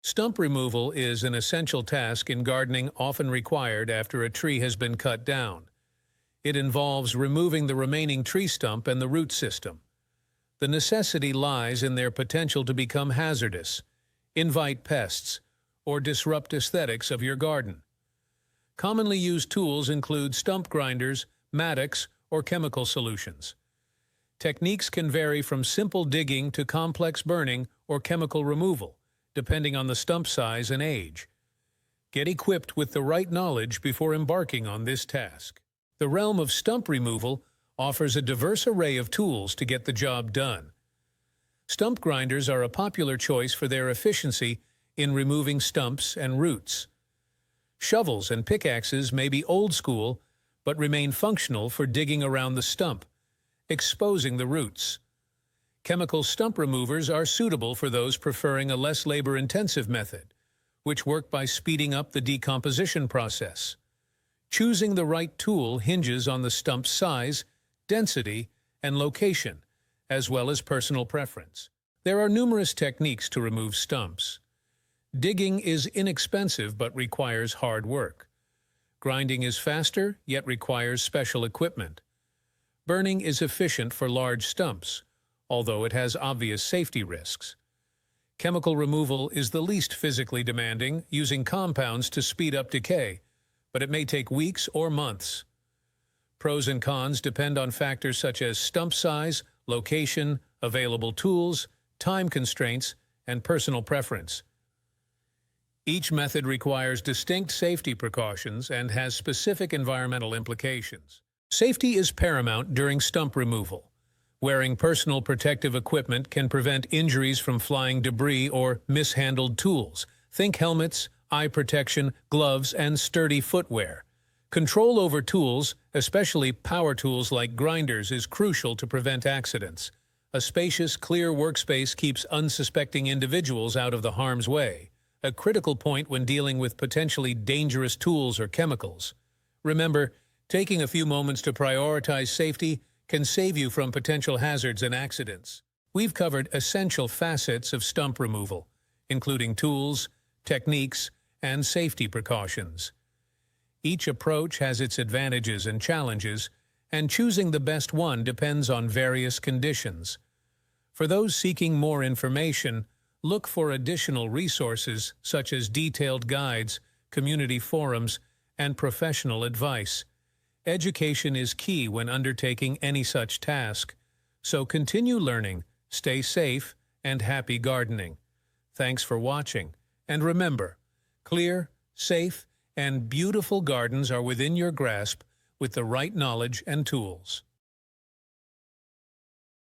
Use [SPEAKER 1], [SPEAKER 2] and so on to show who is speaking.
[SPEAKER 1] Stump removal is an essential task in gardening often required after a tree has been cut down. It involves removing the remaining tree stump and the root system. The necessity lies in their potential to become hazardous, invite pests, or disrupt aesthetics of your garden. Commonly used tools include stump grinders, mattocks, or chemical solutions. Techniques can vary from simple digging to complex burning or chemical removal, depending on the stump size and age. Get equipped with the right knowledge before embarking on this task. The realm of stump removal offers a diverse array of tools to get the job done. Stump grinders are a popular choice for their efficiency in removing stumps and roots. Shovels and pickaxes may be old school, but remain functional for digging around the stump, exposing the roots. Chemical stump removers are suitable for those preferring a less labor-intensive method, which work by speeding up the decomposition process. Choosing the right tool hinges on the stump's size, density, and location, as well as personal preference. There are numerous techniques to remove stumps. Digging is inexpensive but requires hard work. Grinding is faster, yet requires special equipment. Burning is efficient for large stumps, although it has obvious safety risks. Chemical removal is the least physically demanding, using compounds to speed up decay, but it may take weeks or months. Pros and cons depend on factors such as stump size, location, available tools, time constraints, and personal preference. Each method requires distinct safety precautions and has specific environmental implications. Safety is paramount during stump removal. Wearing personal protective equipment can prevent injuries from flying debris or mishandled tools. Think helmets, eye protection, gloves, and sturdy footwear. Control over tools, especially power tools like grinders, is crucial to prevent accidents. A spacious, clear workspace keeps unsuspecting individuals out of the harm's way, a critical point when dealing with potentially dangerous tools or chemicals. Remember, taking a few moments to prioritize safety can save you from potential hazards and accidents. We've covered essential facets of stump removal, including tools, techniques, and safety precautions. Each approach has its advantages and challenges, and choosing the best one depends on various conditions. For those seeking more information, look for additional resources such as detailed guides, community forums, and professional advice. Education is key when undertaking any such task, so continue learning, stay safe, and happy gardening. Thanks for watching, and remember, clear, safe, and beautiful gardens are within your grasp with the right knowledge and tools.